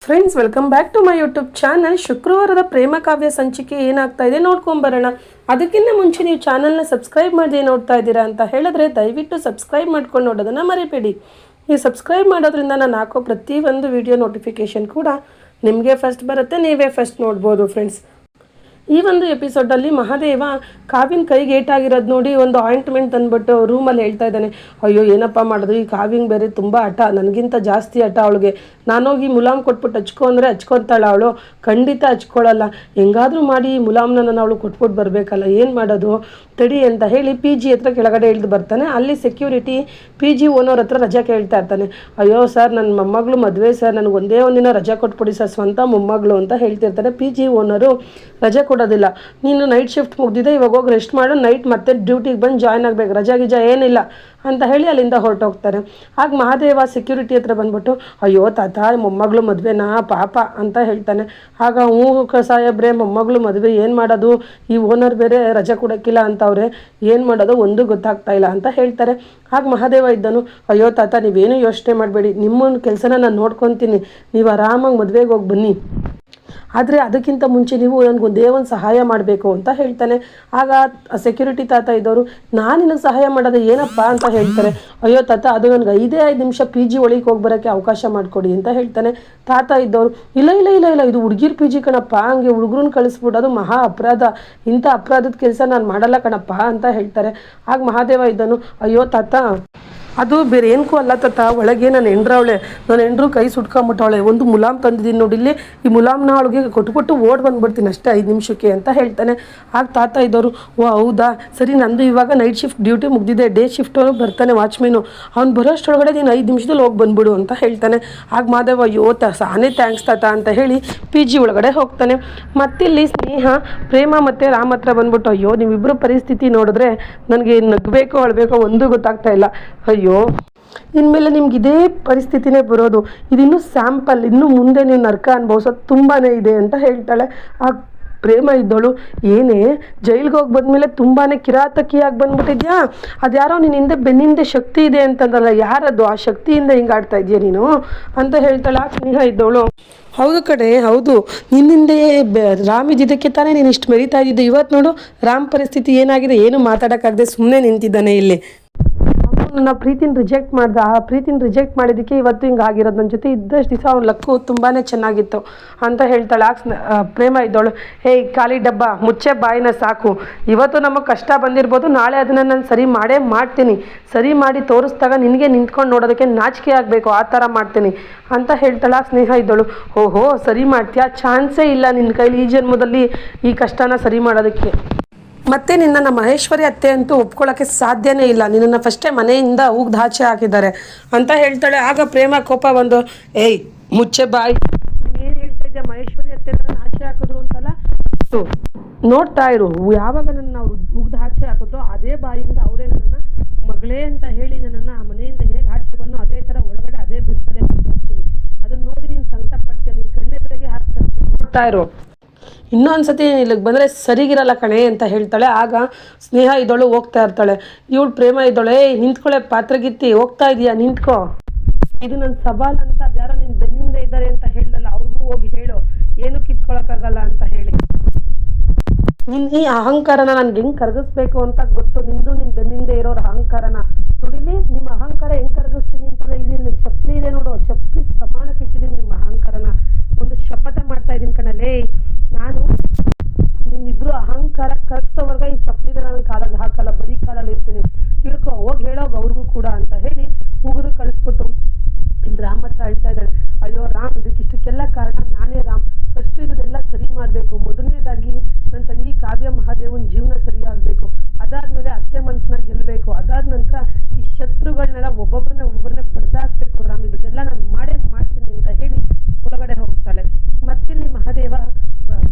Friends, welcome back to my YouTube channel. ಶುಕ್ರವಾರದ ಪ್ರೇಮ ಕಾವ್ಯ ಸಂಚಿಕೆ ಏನಾಗ್ತಾ ಇದೆ ನೋಡ್ಕೊಂಬರೋಣ. ಅದಕ್ಕಿಂತ ಮುಂಚೆ ನೀವು ಚಾನಲ್ನ ಸಬ್ಸ್ಕ್ರೈಬ್ ಮಾಡಿ ನೋಡ್ತಾ ಇದ್ದೀರಾ ಅಂತ ಹೇಳಿದ್ರೆ ದಯವಿಟ್ಟು ಸಬ್ಸ್ಕ್ರೈಬ್ ಮಾಡ್ಕೊಂಡು ನೋಡೋದನ್ನು ಮರಿಬೇಡಿ. ನೀವು ಸಬ್ಸ್ಕ್ರೈಬ್ ಮಾಡೋದ್ರಿಂದ ನಾನು ಹಾಕೋ ಪ್ರತಿಯೊಂದು ವಿಡಿಯೋ ನೋಟಿಫಿಕೇಷನ್ ಕೂಡ ನಿಮಗೆ ಫಸ್ಟ್ ಬರುತ್ತೆ, ನೀವೇ ಫಸ್ಟ್ ನೋಡ್ಬೋದು. ಫ್ರೆಂಡ್ಸ್, ಈ ಒಂದು ಎಪಿಸೋಡಲ್ಲಿ ಮಹಾದೇವ ಕಾವ್ಯನ ಕೈಗೆ ಏಟಾಗಿರೋದು ನೋಡಿ ಒಂದು ಆಯಿಂಟ್ಮೆಂಟ್ ಅಂದ್ಬಿಟ್ಟು ರೂಮಲ್ಲಿ ಹೇಳ್ತಾ ಇದ್ದಾನೆ. ಅಯ್ಯೋ ಏನಪ್ಪ ಮಾಡೋದು, ಈ ಕಾವ್ಯಂಗೆ ಬೇರೆ ತುಂಬ ಹಠ, ನನಗಿಂತ ಜಾಸ್ತಿ ಹಠ ಅವಳಿಗೆ. ನಾನೋಗಿ ಮುಲಾಮ್ ಕೊಟ್ಬಿಟ್ಟು ಹಚ್ಕೊ ಅಂದರೆ ಹಚ್ಕೊತಾಳೆ ಅವಳು, ಖಂಡಿತ ಹಚ್ಕೊಳ್ಳಲ್ಲ. ಹೆಂಗಾದರೂ ಮಾಡಿ ಈ ಮುಲಾಮ್ನ ನಾನು ಅವಳು ಕೊಟ್ಬಿಟ್ಟು ಬರಬೇಕಲ್ಲ, ಏನು ಮಾಡೋದು ತಡಿ ಅಂತ ಹೇಳಿ ಪಿ ಜಿ ಹತ್ರ ಕೆಳಗಡೆ ಇಳಿದು ಬರ್ತಾನೆ. ಅಲ್ಲಿ ಸೆಕ್ಯೂರಿಟಿ ಪಿ ಜಿ ಓನರ್ ಹತ್ರ ರಜಾ ಕೇಳ್ತಾ ಇರ್ತಾನೆ. ಅಯ್ಯೋ ಸರ್, ನನ್ನ ಮೊಮ್ಮಗಳು ಮದುವೆ ಸರ್, ನನಗೆ ಒಂದೇ ಒಂದಿನ ರಜಾ ಕೊಟ್ಬಿಡಿ ಸರ್, ಸ್ವಂತ ಮೊಮ್ಮಗಳು ಅಂತ ಹೇಳ್ತಿರ್ತಾನೆ. ಪಿ ಜಿ ಓನರು ರಜೆ ಕೊಡೋದಿಲ್ಲ. ನೀನು ನೈಟ್ ಶಿಫ್ಟ್ ಮುಗ್ದಿದೆ, ಇವಾಗ ಹೋಗಿ ರೆಸ್ಟ್ ಮಾಡು, ನೈಟ್ ಮತ್ತೆ ಡ್ಯೂಟಿಗೆ ಬಂದು ಜಾಯ್ನ್ ಆಗಬೇಕು, ರಜಾ ಗಿಜಾ ಏನಿಲ್ಲ ಅಂತ ಹೇಳಿ ಅಲ್ಲಿಂದ ಹೊರಟೋಗ್ತಾರೆ. ಆಗ ಮಹಾದೇವ ಸೆಕ್ಯೂರಿಟಿ ಹತ್ರ ಬಂದ್ಬಿಟ್ಟು ಅಯ್ಯೋ ತಾತ, ಮೊಮ್ಮಗಳು ಮದುವೆನಾ ಪಾಪ ಅಂತ ಹೇಳ್ತಾನೆ. ಆಗ ಸಾಹೇಬ್ರೆ, ಮೊಮ್ಮಗಳು ಮದುವೆ ಏನು ಮಾಡೋದು, ಈ ಓನರ್ ಬೇರೆ ರಜೆ ಕೊಡೋಕ್ಕಿಲ್ಲ ಅಂತವ್ರೆ, ಏನು ಮಾಡೋದು ಒಂದು ಗೊತ್ತಾಗ್ತಾ ಇಲ್ಲ ಅಂತ ಹೇಳ್ತಾರೆ. ಆಗ ಮಹಾದೇವ ಇದ್ದನು, ಅಯ್ಯೋ ತಾತ ನೀವೇನು ಯೋಚನೆ ಮಾಡಬೇಡಿ, ನಿಮ್ಮ ಕೆಲಸನ ನಾನು ನೋಡ್ಕೊತೀನಿ, ನೀವು ಆರಾಮಾಗಿ ಮದುವೆಗೆ ಹೋಗಿ ಬನ್ನಿ, ಆದರೆ ಅದಕ್ಕಿಂತ ಮುಂಚೆ ನೀವು ನನಗೊಂದೇ ಒಂದು ಸಹಾಯ ಮಾಡಬೇಕು ಅಂತ ಹೇಳ್ತಾನೆ. ಆಗ ಸೆಕ್ಯೂರಿಟಿ ತಾತ ಇದ್ದವರು, ನಾನು ನಿನಗೆ ಸಹಾಯ ಮಾಡೋದು ಏನಪ್ಪ ಅಂತ ಹೇಳ್ತಾರೆ. ಅಯ್ಯೋ ತಾತ, ಅದು ನನಗೆ 5 ನಿಮಿಷ ಪಿ ಜಿ ಒಳಗೆ ಹೋಗಿ ಬರೋಕ್ಕೆ ಅವಕಾಶ ಮಾಡಿಕೊಡಿ ಅಂತ ಹೇಳ್ತಾನೆ. ತಾತ ಇದ್ದವರು, ಇಲ್ಲ ಇಲ್ಲ ಇಲ್ಲ ಇಲ್ಲ ಇದು ಹುಡುಗಿರ್ ಪಿ ಜಿ ಕಣಪ್ಪ, ಹಂಗೆ ಹುಡುಗರನ್ನ ಕಳಿಸ್ಬಿಡೋದು ಮಹಾ ಅಪರಾಧ, ಇಂಥ ಅಪರಾಧದ ಕೆಲಸ ನಾನು ಮಾಡಲ್ಲ ಕಣಪ್ಪ ಅಂತ ಹೇಳ್ತಾರೆ. ಆಗ ಮಹಾದೇವ ಇದ್ದನು, ಅಯ್ಯೋ ತಾತ ಅದು ಬೇರೆ ಏನಕ್ಕೂ ಅಲ್ಲ ತಾತ, ಒಳಗೆ ನನ್ನ ಹೆಂಡ್ರವಳೆ, ನನ್ನ ಹೆಂಡ್ರು ಕೈ ಸುಟ್ಕೊಂಬಿಟ್ಟವಳೆ, ಒಂದು ಮುಲಾಮ್ ತಂದಿದ್ದೀನಿ ನೋಡಿ ಇಲ್ಲಿ, ಈ ಮುಲಾಮ್ನ ಅವಳಿಗೆ ಕೊಟ್ಬಿಟ್ಟು ಓಡ್ ಬಂದುಬಿಡ್ತೀನಿ ಅಷ್ಟೇ 5 ನಿಮಿಷಕ್ಕೆ ಅಂತ ಹೇಳ್ತಾನೆ. ಆಗ ತಾತ ಇದ್ದವರು, ಓ ಹೌದಾ ಸರಿ, ನಂದು ಇವಾಗ ನೈಟ್ ಶಿಫ್ಟ್ ಡ್ಯೂಟಿ ಮುಗ್ದಿದೆ, ಡೇ ಶಿಫ್ಟು ಬರ್ತಾನೆ ವಾಚ್ಮೇನು, ಅವ್ನು ಬರೋಷ್ಟೊಳಗಡೆ ನೀನು 5 ನಿಮಿಷದಲ್ಲಿ ಹೋಗಿ ಬಂದ್ಬಿಡು ಅಂತ ಹೇಳ್ತಾನೆ. ಆಗ ಮಾದೇವ, ಅಯ್ಯೋ ಸಾನೇ ಥ್ಯಾಂಕ್ಸ್ ತಾತ ಅಂತ ಹೇಳಿ ಪಿ ಜಿ ಒಳಗಡೆ ಹೋಗ್ತಾನೆ. ಮತ್ತಿಲ್ಲಿ ಸ್ನೇಹ ಪ್ರೇಮ ಮತ್ತು ರಾಮ್ ಹತ್ರ ಬಂದ್ಬಿಟ್ಟು, ಅಯ್ಯೋ ನೀವಿಬ್ಬರು ಪರಿಸ್ಥಿತಿ ನೋಡಿದ್ರೆ ನನಗೆ ನಗಬೇಕೋ ಅಳಬೇಕೋ ಒಂದು ಗೊತ್ತಾಗ್ತಾ ಇಲ್ಲ, ಅಯ್ಯೋ ಇನ್ಮೇಲೆ ನಿಮ್ಗೆ ಇದೇ ಪರಿಸ್ಥಿತಿನೇ ಬರೋದು, ಇದಿನ್ನೂ ಸ್ಯಾಂಪಲ್, ಇನ್ನು ಮುಂದೆ ನೀವು ನರಕ ಅನುಭವಿಸೋದು ತುಂಬಾ ಇದೆ ಅಂತ ಹೇಳ್ತಾಳೆ. ಆ ಪ್ರೇಮ ಇದ್ದವಳು, ಏನೇ ಜೈಲಿಗೆ ಹೋಗಿ ಬಂದಮೇಲೆ ತುಂಬಾ ಕಿರಾತಕಿಯಾಗಿ ಬಂದ್ಬಿಟ್ಟಿದ್ಯಾ, ಅದು ಯಾರೋ ನಿನ್ನ ಹಿಂದೆ ಬೆನ್ನಿಂದೆ ಶಕ್ತಿ ಇದೆ ಅಂತಂದಲ್ಲ, ಯಾರದು ಆ ಶಕ್ತಿಯಿಂದ ಹಿಂಗೆ ಆಡ್ತಾ ಇದೆಯಾ ನೀನು ಅಂತ ಹೇಳ್ತಾಳೆ. ಆ ಸ್ನೇಹ ಇದ್ದವಳು, ಹೌದು ಕಡೆ ಹೌದು, ನಿನ್ನಿಂದೆ ರಾಮ್ ಇದ್ದಿದ್ದಕ್ಕೆ ತಾನೇ ನೀನು ಇಷ್ಟು ಮೆರಿತಾ ಇದ್ದಿದ್ದು, ಇವತ್ತು ನೋಡು ರಾಮ್ ಪರಿಸ್ಥಿತಿ ಏನಾಗಿದೆ, ಏನು ಮಾತಾಡೋಕ್ಕಾಗದೆ ಸುಮ್ಮನೆ ನಿಂತಿದ್ದಾನೆ ಇಲ್ಲಿ, ನನ್ನ ಪ್ರೀತಿನ ರಿಜೆಕ್ಟ್ ಮಾಡ್ದೆ, ಆ ಪ್ರೀತಿನ ರಿಜೆಕ್ಟ್ ಮಾಡಿದ್ದಕ್ಕೆ ಇವತ್ತು ಹಿಂಗೆ ಆಗಿರೋದು, ನನ್ನ ಜೊತೆ ಇದ್ದಷ್ಟು ದಿವಸ ಅವ್ನ ಲಕ್ಕು ತುಂಬಾ ಚೆನ್ನಾಗಿತ್ತು ಅಂತ ಹೇಳ್ತಾಳೆ. ಪ್ರೇಮ ಇದ್ದವಳು, ಹೇಯ್ ಖಾಲಿ ಡಬ್ಬ ಮುಚ್ಚೆ ಬಾಯಿನ ಸಾಕು, ಇವತ್ತು ನಮಗೆ ಕಷ್ಟ ಬಂದಿರ್ಬೋದು, ನಾಳೆ ಅದನ್ನು ನಾನು ಸರಿ ಮಾಡೇ ಮಾಡ್ತೀನಿ, ಸರಿ ಮಾಡಿ ತೋರಿಸ್ದಾಗ ನಿನಗೆ ನಿಂತ್ಕೊಂಡು ನೋಡೋದಕ್ಕೆ ನಾಚಿಕೆ ಆಗಬೇಕು, ಆ ಥರ ಮಾಡ್ತೀನಿ ಅಂತ ಹೇಳ್ತಾಳೆ. ಸ್ನೇಹ ಇದ್ದವಳು, ಓಹೋ ಸರಿ ಮಾಡ್ತೀಯಾ, ಚಾನ್ಸೇ ಇಲ್ಲ ನಿನ್ನ ಕೈಲಿ ಈ ಜನ್ಮದಲ್ಲಿ ಈ ಕಷ್ಟನ ಸರಿ ಮಾಡೋದಕ್ಕೆ, ಮತ್ತೆ ನಿನ್ನನ್ನು ಮಹೇಶ್ವರಿ ಅತ್ತೆ ಅಂತೂ ಒಪ್ಕೊಳ್ಳೋಕ್ಕೆ ಸಾಧ್ಯನೇ ಇಲ್ಲ, ನಿನ್ನನ್ನು ಫಸ್ಟೇ ಮನೆಯಿಂದ ಉಗ್ದು ಆಚೆ ಹಾಕಿದ್ದಾರೆ ಅಂತ ಹೇಳ್ತಾಳೆ. ಆಗ ಪ್ರೇಮ ಕೋಪ ಬಂದು, ಏಯ್ ಮುಚ್ಚೆ ಬಾಯಿ, ಏನು ಹೇಳ್ತಾ ಇದ್ದೆ, ಮಹೇಶ್ವರಿ ಅತ್ತೆ ಆಚೆ ಹಾಕಿದ್ರು ಅಂತಲ್ಲ, ನೋಡ್ತಾ ಇರು, ಯಾವಾಗ ನನ್ನ ಅವ್ರು ಉಗ್ದು ಆಚೆ ಹಾಕಿದ್ರು ಅದೇ ಬಾಯಿಂದ ಅವರೇ ನನ್ನನ್ನು ಮಗಳೇ ಅಂತ ಹೇಳಿ ನನ್ನನ್ನು ಆ ಮನೆಯಿಂದ ಹೇಗೆ ಆಚೆ ಬಂದು ಅದೇ ಥರ ಒಳಗಡೆ ಅದೇ ಬಿಸ್ತಲೆ ಹೋಗ್ತೀನಿ, ಅದನ್ನು ನೋಡಿ ನೀನು ಸಂಕಟ ಪಡ್ತೀಯ, ನಿನ್ನ ಕಣ್ಣೆದುರಿಗೆ ಹಾಕ್ತಾ ಇರ್ತೀನಿ, ನೋಡ್ತಾ ಇರು, ಇನ್ನೊಂದ್ಸತಿ ಇಲ್ಲಿಗೆ ಬಂದರೆ ಸರಿಗಿರಲ್ಲ ಕಣೆ ಅಂತ ಹೇಳ್ತಾಳೆ. ಆಗ ಸ್ನೇಹ ಇದ್ದವಳು ಹೋಗ್ತಾ ಇರ್ತಾಳೆ. ಇವಳು ಪ್ರೇಮ ಇದ್ದವಳೆ, ನಿಂತ್ಕೊಳ್ಳೆ ಪಾತ್ರಗಿತ್ತಿ, ಹೋಗ್ತಾ ಇದೀಯಾ ನಿಂತ್ಕೋ, ಇದು ನನ್ನ ಸವಾಲ್ ಅಂತ ಯಾರೋ ನಿನ್ನ ಬೆನ್ನಿಂದ ಇದ್ದಾರೆ ಅಂತ ಹೇಳಲ್ಲ, ಅವ್ರಿಗೂ ಹೋಗಿ ಹೇಳು ಏನು ಕಿತ್ಕೊಳಕ್ಕಾಗಲ್ಲ ಅಂತ ಹೇಳಿ, ನಿನ್ನ ಈ ಅಹಂಕಾರನ ನನ್ಗೆ ಹೆಂಗೆ ಕರಗಿಸ್ಬೇಕು ಅಂತ ಗೊತ್ತು, ನಿಂದು ನಿನ್ನ ಬೆನ್ನಿಂದೆ ಇರೋರ ಅಹಂಕಾರನ ನೋಡಿಲಿ, ನಿಮ್ಮ ಅಹಂಕಾರ ಹೆಂಗೆ ಕರಗಿಸ್ತೀನಿ ಅಂತಂದರೆ ಇಲ್ಲಿ ನನ್ನ ಚಪ್ಪಲಿ ಇದೆ ನೋಡು, ಚಪ್ಪಲಿ ಸಮಾನಕ್ಕೆ ಇಟ್ಟಿದ್ದೀನಿ ನಿಮ್ಮ ಅಹಂಕಾರನ, ಒಂದು ಶಪಥ ಮಾಡ್ತಾ ಇದ್ದೀನಿ ಕಣಲೇ, ನಾನು ನಿಮ್ಮಿಬ್ರು ಅಹಂಕಾರ ಕರಗಿಸೋವರೆಗೆ ಈ ಚಪ್ಪಲಿನ ನಾನು ಕಾಲಲ್ಲಿ ಹಾಕಲ್ಲ, ಬರೀ ಕಾಲಲ್ಲಿ ಇರ್ತೀನಿ, ತಿಳ್ಕೊ, ಹೋಗಿ ಹೇಳೋಗ ಅವ್ರಿಗೂ ಕೂಡ ಅಂತ ಹೇಳಿ ಉಗಿದು ಕಳಿಸ್ಬಿಟ್ಟು ಇಲ್ಲಿ ರಾಮ್ ಹತ್ರ ಹೇಳ್ತಾ ಇದ್ದಾಳೆ. ಅಯ್ಯೋ ರಾಮ್, ಇದಕ್ಕಿಷ್ಟಕ್ಕೆಲ್ಲ ಕಾರಣ ನಾನೇ ರಾಮ್, ಫಸ್ಟು ಇದನ್ನೆಲ್ಲ ಸರಿ ಮಾಡಬೇಕು, ಮೊದಲನೇದಾಗಿ ನನ್ನ ತಂಗಿ ಕಾವ್ಯ ಮಹಾದೇವನ ಜೀವನ ಸರಿಯಾಗಬೇಕು, ಅದಾದಮೇಲೆ ಅತ್ತೆ ಮನಸ್ಸನ್ನ ಗೆಲ್ಲಬೇಕು, ಅದಾದ ನಂತರ ಈ ಶತ್ರುಗಳನ್ನೆಲ್ಲ ಒಬ್ಬೊಬ್ಬರನ್ನೇ ಬಡ್ದಾಕ್ಬೇಕು ರಾಮ್, ಇದನ್ನೆಲ್ಲ ನಾನು ಮಾಡೇ ಮಾಡ್ತೀನಿ ಅಂತ ಹೇಳಿ ಒಳಗಡೆ ಹೋಗ್ತಾಳೆ. ಮತ್ತಿಲ್ಲಿ ಮಹಾದೇವ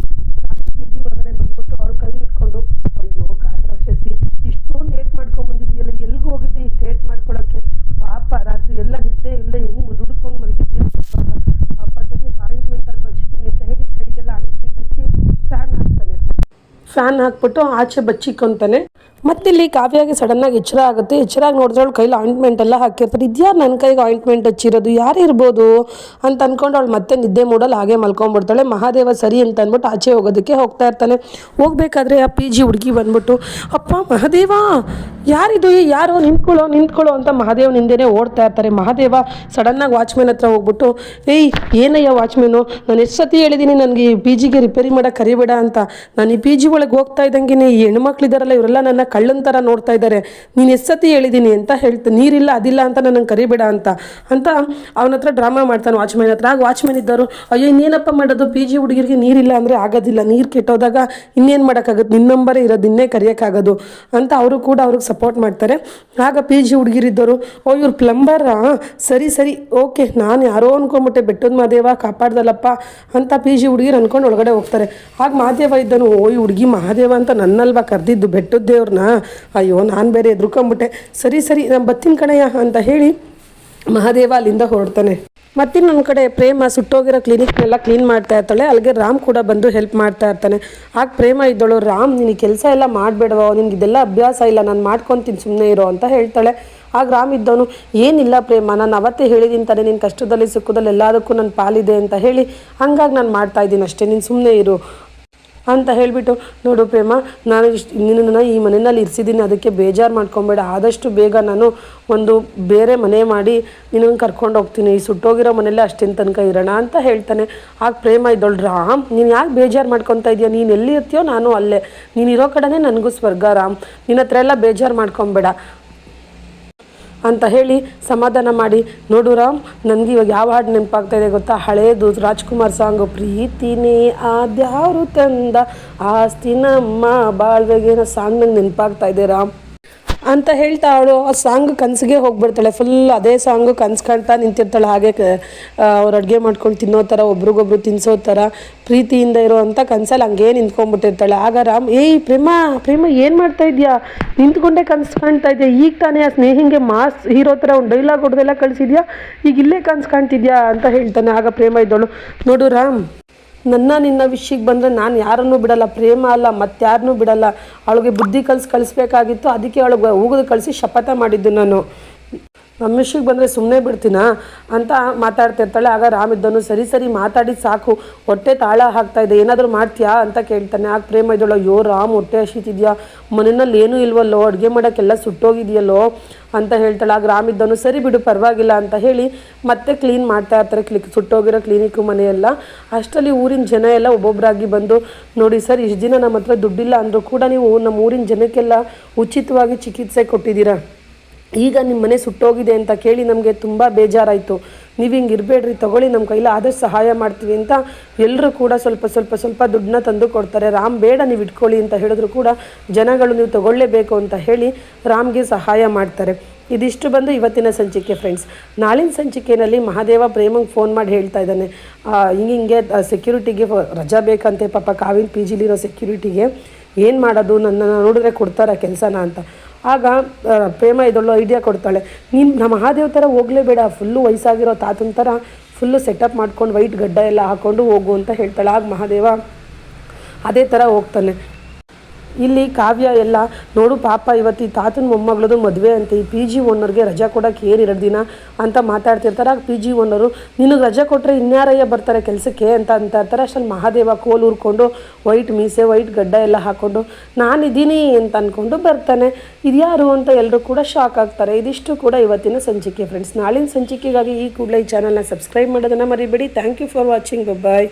ಪಿ ಜಿ ಒಳಗಡೆ ಬಂದ್ಬಿಟ್ಟು ಅವ್ರ ಕೈ ಇಟ್ಕೊಂಡು, ಅಯ್ಯೋ ಕಾಡ್ರಾಕ್ಷಸಿ, ಇಷ್ಟೊಂದು ಏಟ್ ಮಾಡ್ಕೊಂಡ್ಬಂದಿದೆಯಲ್ಲ, ಎಲ್ಲಿಗೂ ಹೋಗಿದ್ದೆ ಇಷ್ಟು ಏಟ್ ಮಾಡ್ಕೊಳ್ಳೋಕ್ಕೆ, ಪಾಪ ರಾತ್ರಿ ಎಲ್ಲ ನಿದ್ದೆ ಇಲ್ಲ, ಹೆಂಗೆ ದುಡ್ಕೊಂಡು ಮಲಗಿದ್ದೀಯ, ಪಾಪ ತಡಿ ಆಯಿಂಟ್ಮೆಂಟ್ ಅಂತ ಹಚ್ತೀನಿ ಅಂತ ಹೇಳಿ ಕೈಗೆಲ್ಲ ಆಯಿಂಟ್ಮೆಂಟ್ ಹಚ್ಚಿ ಫ್ಯಾನ್ ಹಾಕ್ತಾನೆ. ಫ್ಯಾನ್ ಹಾಕ್ಬಿಟ್ಟು ಆಚೆ ಬಚ್ಚಿಕೊಂತಾನೆ. ಮತ್ತಿಲ್ಲಿ ಕಾವ್ಯಾಗೆ ಸಡನ್ನಾಗಿ ಎಚ್ಚರ ಆಗುತ್ತೆ. ಎಚ್ಚರಾಗಿ ನೋಡಿದ್ರೆ ಅವಳು ಕೈಲಿ ಆಯಿಂಟ್ಮೆಂಟ್ ಎಲ್ಲ ಹಾಕಿರ್ತಾರೆ. ಇದ್ಯಾರು ನನ್ನ ಕೈಗೆ ಆಯಿಂಟ್ಮೆಂಟ್ ಹಚ್ಚಿರೋದು, ಯಾರು ಇರ್ಬೋದು ಅಂತ ಅಂದ್ಕೊಂಡು ಅವಳು ಮತ್ತೆ ನಿದ್ದೆ ಮೂಡಲ್ಲಿ ಹಾಗೆ ಮಲ್ಕೊಂಡ್ಬಿಡ್ತಾಳೆ. ಮಹಾದೇವ ಸರಿ ಅಂತ ಅಂದ್ಬಿಟ್ಟು ಆಚೆ ಹೋಗೋದಕ್ಕೆ ಹೋಗ್ತಾ ಇರ್ತಾನೆ. ಹೋಗ್ಬೇಕಾದ್ರೆ ಆ ಪಿ ಜಿ ಹುಡುಗಿ ಬಂದ್ಬಿಟ್ಟು, ಅಪ್ಪ ಮಹಾದೇವ ಯಾರಿದು, ಯಾರೋ ನಿಂತ್ಕೊಳ್ಳೋ ಅಂತ ಮಹಾದೇವ್ ನಿಂದೇನೆ ಓಡ್ತಾ ಇರ್ತಾರೆ. ಮಹಾದೇವ ಸಡನ್ನಾಗಿ ವಾಚ್ಮೆನ್ ಹತ್ರ ಹೋಗ್ಬಿಟ್ಟು, ಏಯ್ ಏನಯ್ಯ ವಾಚ್ಮೆನು, ನಾನು ಎಷ್ಟು ಸತಿ ಹೇಳಿದ್ದೀನಿ ನನಗೆ ಈ ಪಿ ಜಿಗೆ ರಿಪೇರಿ ಮಾಡೋಕೆ ಕರಿಬೇಡ ಅಂತ. ನಾನು ಈ ಪಿ ಜಿ ಒಳಗೆ ಹೋಗ್ತಾ ಇದ್ದಂಗೆ ಈ ಹೆಣ್ಮಕ್ಳಿದಾರಲ್ಲ ಇವರೆಲ್ಲ ನನ್ನ ಕಳ್ಳನ ಥರ ನೋಡ್ತಾ ಇದ್ದಾರೆ, ನೀನು ಎಷ್ಟು ಸತಿ ಹೇಳಿದ್ದೀನಿ ಅಂತ ಹೇಳ್ತೀನಿ, ನೀರಿಲ್ಲ ಅದಿಲ್ಲ ಅಂತ ನನಗೆ ಕರಿಬೇಡ ಅಂತ ಅವನ ಹತ್ರ ಡ್ರಾಮಾ ಮಾಡ್ತಾನೆ ವಾಚ್ಮೆನ್ ಹತ್ರ. ಆಗ ವಾಚ್ಮೆನ್ ಇದ್ದರು, ಅಯ್ಯೋ ಇನ್ನೇನಪ್ಪ ಮಾಡೋದು, ಪಿ ಜಿ ಹುಡುಗಿರಿಗೆ ನೀರಿಲ್ಲ ಅಂದರೆ ಆಗೋದಿಲ್ಲ, ನೀರು ಕೆಟ್ಟೋದಾಗ ಇನ್ನೇನು ಮಾಡೋಕ್ಕಾಗುತ್ತೆ, ನಿನ್ನ ನಂಬರೇ ಇರೋದು, ಇನ್ನೇ ಕರೆಯೋಕ್ಕಾಗೋದು ಅಂತ ಅವರು ಕೂಡ ಅವ್ರಿಗೆ ಸಪೋರ್ಟ್ ಮಾಡ್ತಾರೆ. ಆಗ ಪಿ ಜಿ ಹುಡುಗಿರಿದ್ದರು, ಓ ಇವ್ರು ಪ್ಲಂಬರಾ, ಸರಿ ಓಕೆ, ನಾನು ಯಾರೋ ಅನ್ಕೊಂಬಿಟ್ಟೆ, ಬೆಟ್ಟದ ಮಹಾದೇವ ಕಾಪಾಡ್ದಲ್ಲಪ್ಪ ಅಂತ ಪಿ ಜಿ ಹುಡುಗಿರು ಅಂದ್ಕೊಂಡು ಒಳಗಡೆ ಹೋಗ್ತಾರೆ. ಆಗ ಮಹಾದೇವ ಇದ್ದನು, ಓ ಈ ಹುಡುಗಿ ಮಹಾದೇವ ಅಂತ ನನ್ನಲ್ವಾ ಕರೆದಿದ್ದು ಬೆಟ್ಟದ ದೇವ್ರನ್ನ, ಅಯ್ಯೋ ನಾನು ಬೇರೆ ಎದ್ರುಕೊಂಬಿಟ್ಟೆ, ಸರಿ ನಾನು ಬತ್ತಿನ ಕಣಯ್ಯ ಅಂತ ಹೇಳಿ ಮಹಾದೇವ ಅಲ್ಲಿಂದ ಹೊರಡ್ತಾನೆ. ಮತ್ತಿನ್ನೊಂದು ಕಡೆ ಪ್ರೇಮ ಸುಟ್ಟೋಗಿರೋ ಕ್ಲಿನಿಕ್ನೆಲ್ಲ ಕ್ಲೀನ್ ಮಾಡ್ತಾ ಇರ್ತಾಳೆ. ಅಲ್ಲಿಗೆ ರಾಮ್ ಕೂಡ ಬಂದು ಹೆಲ್ಪ್ ಮಾಡ್ತಾ ಇರ್ತಾನೆ. ಆಗ ಪ್ರೇಮ ಇದ್ದಳು, ರಾಮ್ ನಿನಗೆ ಕೆಲಸ ಎಲ್ಲ ಮಾಡಬೇಡವೋ, ನಿನಗೆ ಇದೆಲ್ಲ ಅಭ್ಯಾಸ ಇಲ್ಲ, ನಾನು ಮಾಡ್ಕೊತೀನಿ ಸುಮ್ಮನೆ ಇರೋ ಅಂತ ಹೇಳ್ತಾಳೆ. ಆಗ ರಾಮ್ ಇದ್ದವನು, ಏನಿಲ್ಲ ಪ್ರೇಮ, ನಾನು ಅವತ್ತೇ ಹೇಳಿದ್ದೀನಿ ತಾನೆ ನಿನ್ನ ಕಷ್ಟದಲ್ಲಿ ಸುಖದಲ್ಲಿ ಎಲ್ಲದಕ್ಕೂ ನನ್ನ ಪಾಲಿದೆ ಅಂತ ಹೇಳಿ, ಹಂಗಾಗಿ ನಾನು ಮಾಡ್ತಾಯಿದ್ದೀನಿ ಅಷ್ಟೇ, ನೀನು ಸುಮ್ಮನೆ ಇರು ಅಂತ ಹೇಳಿಬಿಟ್ಟು, ನೋಡು ಪ್ರೇಮ, ನಾನು ನಿನ್ನನ್ನು ಈ ಮನೆಯಲ್ಲಿ ಇರಿಸಿದ್ದೀನಿ, ಅದಕ್ಕೆ ಬೇಜಾರು ಮಾಡ್ಕೊಬೇಡ, ಆದಷ್ಟು ಬೇಗ ನಾನು ಒಂದು ಬೇರೆ ಮನೆ ಮಾಡಿ ನಿನ್ನನ್ನು ಕರ್ಕೊಂಡು ಹೋಗ್ತೀನಿ, ಈ ಸುಟ್ಟೋಗಿರೋ ಮನೆಯಲ್ಲೇ ಅಷ್ಟಿನ ತನಕ ಇರೋಣ ಅಂತ ಹೇಳ್ತಾನೆ. ಆಗ ಪ್ರೇಮ ಇದ್ದಳು, ರಾಮ್ ನೀನು ಯಾಕೆ ಬೇಜಾರು ಮಾಡ್ಕೊತಾ ಇದೆಯಾ, ನೀನು ಎಲ್ಲಿ ಇರ್ತೀಯೋ ನಾನು ಅಲ್ಲೇ, ನೀನು ಇರೋ ಕಡೆನೇ ನನಗೂ ಸ್ವರ್ಗ ರಾಮ್, ನಿನ್ನ ಹತ್ರ ಎಲ್ಲ ಬೇಜಾರು ಮಾಡ್ಕೊಬೇಡ ಅಂತ ಹೇಳಿ ಸಮಾಧಾನ ಮಾಡಿ. ನೋಡು ರಾಮ್, ನನಗೆ ಇವಾಗ ಯಾವ ಹಾಡು ನೆನಪಾಗ್ತಾ ಇದೆ ಗೊತ್ತಾ, ಹಳೇದು ರಾಜ್ಕುಮಾರ್ ಸಾಂಗು, ಪ್ರೀತಿನೇ ಆದ್ಯಾರು ತಂದ ಆಸ್ತಿ ನಮ್ಮ ಬಾಳ್ವೆಗೆ ಸಾಂಗ್ ನಂಗೆ ನೆನಪಾಗ್ತಾ ಇದೆ ರಾಮ್ ಅಂತ ಹೇಳ್ತಾ ಅವಳು ಆ ಸಾಂಗ್ ಕನಸಿಗೆ ಹೋಗ್ಬಿಡ್ತಾಳೆ. ಫುಲ್ ಅದೇ ಸಾಂಗು ಕನ್ಸು ಕಾಣ್ತಾ ನಿಂತಿರ್ತಾಳೆ. ಹಾಗೆ ಅವ್ರು ಅಡುಗೆ ಮಾಡ್ಕೊಂಡು ತಿನ್ನೋ ಥರ, ಒಬ್ರಿಗೊಬ್ರು ತಿನ್ನಿಸೋ ಥರ ಪ್ರೀತಿಯಿಂದ ಇರೋ ಅಂಥ ಕನಸಲ್ಲಿ ಹಂಗೇ ನಿಂತ್ಕೊಂಡ್ಬಿಟ್ಟಿರ್ತಾಳೆ. ಆಗ ರಾಮ್, ಏಯ್ ಪ್ರೇಮ ಏನು ಮಾಡ್ತಾ ಇದೆಯಾ, ನಿಂತ್ಕೊಂಡೇ ಕನಸು ಕಾಣ್ತಾ ಇದೆಯಾ, ಈಗ ತಾನೇ ಆ ಸ್ನೇಹಿಂಗೆ ಮಾಸ್ ಹೀರೋ ಥರ ಒಂದು ಡೈಲಾಗ್ ಹೊಡೆದೆಲ್ಲ ಕಳಿಸಿದ್ಯಾ, ಈಗ ಇಲ್ಲೇ ಕನಸು ಕಾಣ್ತಿದ್ಯಾ ಅಂತ ಹೇಳ್ತಾನೆ. ಆಗ ಪ್ರೇಮ ಇದ್ದಳು, ನೋಡು ರಾಮ್, ನಿನ್ನ ವಿಷಯಕ್ಕೆ ಬಂದರೆ ನಾನು ಯಾರನ್ನೂ ಬಿಡಲ್ಲ, ಪ್ರೇಮ ಅಲ್ಲ ಮತ್ತಾರನ್ನೂ ಬಿಡಲ್ಲ, ಅವಳಿಗೆ ಬುದ್ಧಿ ಕಲಿಸ್ಬೇಕಾಗಿತ್ತು, ಅದಕ್ಕೆ ಅವಳಿಗೆ ಹೋಗೋದು ಕಳಿಸಿ ಶಪಥ ಮಾಡಿದ್ದು ನಾನು, ನಮ್ಮ ವಿಷಯಕ್ಕೆ ಬಂದರೆ ಸುಮ್ಮನೆ ಬಿಡ್ತೀನಾ ಅಂತ ಮಾತಾಡ್ತಿರ್ತಾಳೆ. ಆಗ ರಾಮ್ ಇದ್ದನು, ಸರಿ ಮಾತಾಡಿದ್ದು ಸಾಕು, ಹೊಟ್ಟೆ ತಾಳ ಹಾಕ್ತಾ ಇದೆ, ಏನಾದರೂ ಮಾಡ್ತೀಯಾ ಅಂತ ಕೇಳ್ತಾನೆ. ಆಗ ಪ್ರೇಮ ಇದ್ದಳು, ಅಯ್ಯೋ ರಾಮ್ ಹೊಟ್ಟೆ ಹಸಿತಿದ್ಯಾ, ಮನೆಯಲ್ಲಿ ಏನೂ ಇಲ್ವಲ್ಲೋ, ಅಡುಗೆ ಮಾಡೋಕ್ಕೆಲ್ಲ ಸುಟ್ಟೋಗಿದೆಯಲ್ಲೋ ಅಂತ ಹೇಳ್ತಾಳೆ. ಆಗ ರಾಮ್ ಇದ್ದನು, ಸರಿ ಬಿಡು ಪರವಾಗಿಲ್ಲ ಅಂತ ಹೇಳಿ ಮತ್ತೆ ಕ್ಲೀನ್ ಮಾಡ್ತಾ ಇರ್ತಾರೆ ಸುಟ್ಟೋಗಿರೋ ಕ್ಲಿನಿಕ್ಕು ಮನೆಯೆಲ್ಲ. ಅಷ್ಟರಲ್ಲಿ ಊರಿನ ಜನ ಎಲ್ಲ ಒಬ್ಬೊಬ್ಬರಾಗಿ ಬಂದು, ನೋಡಿ ಸರ್, ಇಷ್ಟು ದಿನ ನಮ್ಮ ಹತ್ರ ದುಡ್ಡಿಲ್ಲ ಅಂದರೂ ಕೂಡ ನೀವು ನಮ್ಮ ಊರಿನ ಜನಕ್ಕೆಲ್ಲ ಉಚಿತವಾಗಿ ಚಿಕಿತ್ಸೆ ಕೊಟ್ಟಿದ್ದೀರಾ, ಈಗ ನಿಮ್ಮ ಮನೆ ಸುಟ್ಟೋಗಿದೆ ಅಂತ ಕೇಳಿ ನಮಗೆ ತುಂಬ ಬೇಜಾರಾಯಿತು, ನೀವು ಹಿಂಗೆ ಇರಬೇಡ್ರಿ, ತೊಗೊಳ್ಳಿ, ನಮ್ಮ ಕೈಲಿ ಆದಷ್ಟು ಸಹಾಯ ಮಾಡ್ತೀವಿ ಅಂತ ಎಲ್ಲರೂ ಕೂಡ ಸ್ವಲ್ಪ ದುಡ್ಡನ್ನ ತಂದು ಕೊಡ್ತಾರೆ. ರಾಮ್ ಬೇಡ ನೀವು ಇಟ್ಕೊಳ್ಳಿ ಅಂತ ಹೇಳಿದ್ರು ಕೂಡ ಜನಗಳು ನೀವು ತೊಗೊಳ್ಳೇಬೇಕು ಅಂತ ಹೇಳಿ ರಾಮ್ಗೆ ಸಹಾಯ ಮಾಡ್ತಾರೆ. ಇದಿಷ್ಟು ಬಂದು ಇವತ್ತಿನ ಸಂಚಿಕೆ ಫ್ರೆಂಡ್ಸ್. ನಾಳಿನ ಸಂಚಿಕೆಯಲ್ಲಿ ಮಹಾದೇವ ಪ್ರೇಮಂಗೆ ಫೋನ್ ಮಾಡಿ ಹೇಳ್ತಾ ಇದ್ದಾನೆ, ಹಿಂಗೆ ಸೆಕ್ಯೂರಿಟಿಗೆ ರಜಾ ಬೇಕಂತೆ ಪಾಪ ಕಾವಿನ ಪಿ ಜಿಲಿರೋ ಸೆಕ್ಯೂರಿಟಿಗೆ, ಏನು ಮಾಡೋದು, ನನ್ನನ್ನು ನೋಡಿದ್ರೆ ಕೊಡ್ತಾರ ಕೆಲಸನ ಅಂತ. ಆಗ ಪ್ರೇಮ ಇದೊಳ್ಳು ಐಡಿಯಾ ಕೊಡ್ತಾಳೆ, ನೀನು ನಮ್ಮ ಮಹಾದೇವ್ ಥರ ಹೋಗಲೇಬೇಡ, ಫುಲ್ಲು ವಯಸ್ಸಾಗಿರೋ ತಾತನ ಥರ ಫುಲ್ಲು ಸೆಟಪ್ ಮಾಡ್ಕೊಂಡು ವೈಟ್ ಗಡ್ಡ ಎಲ್ಲ ಹಾಕ್ಕೊಂಡು ಹೋಗು ಅಂತ ಹೇಳ್ತಾಳೆ. ಆಗ ಮಹಾದೇವ ಅದೇ ಥರ ಹೋಗ್ತಾನೆ. ಇಲ್ಲಿ ಕಾವ್ಯ ಎಲ್ಲ, ನೋಡು ಪಾಪ ಇವತ್ತು ಈ ತಾತನ ಮೊಮ್ಮಗಳದು ಮದುವೆ ಅಂತ, ಈ ಪಿ ಜಿ ಓನರ್ಗೆ ರಜಾ ಕೊಡೋಕ್ಕೆ ಏನು 2 ದಿನ ಅಂತ ಮಾತಾಡ್ತಿರ್ತಾರೆ. ಆಗ ಪಿ ಜಿ ಓನರು, ನಿನಗೆ ರಜಾ ಕೊಟ್ಟರೆ ಇನ್ಯಾರಯ್ಯ ಬರ್ತಾರೆ ಕೆಲಸಕ್ಕೆ ಅಂತ ಇರ್ತಾರೆ. ಅಷ್ಟರಲ್ಲಿ ಮಹಾದೇವ ಕೋಲು ಉರ್ಕೊಂಡು ವೈಟ್ ಮೀಸೆ ವೈಟ್ ಗಡ್ಡ ಎಲ್ಲ ಹಾಕ್ಕೊಂಡು ನಾನಿದ್ದೀನಿ ಅಂತ ಅಂದ್ಕೊಂಡು ಬರ್ತಾನೆ. ಇದ್ಯಾರು ಅಂತ ಎಲ್ಲರೂ ಕೂಡ ಶಾಕ್ ಆಗ್ತಾರೆ. ಇದಿಷ್ಟು ಕೂಡ ಇವತ್ತಿನ ಸಂಚಿಕೆ ಫ್ರೆಂಡ್ಸ್. ನಾಳಿನ ಸಂಚಿಕೆಗಾಗಿ ಈ ಕೂಡಲೇ ಈ ಚಾನಲ್ನ ಸಬ್ಸ್ಕ್ರೈಬ್ ಮಾಡೋದನ್ನು ಮರಿಬೇಡಿ. Thank you for watching. Bye.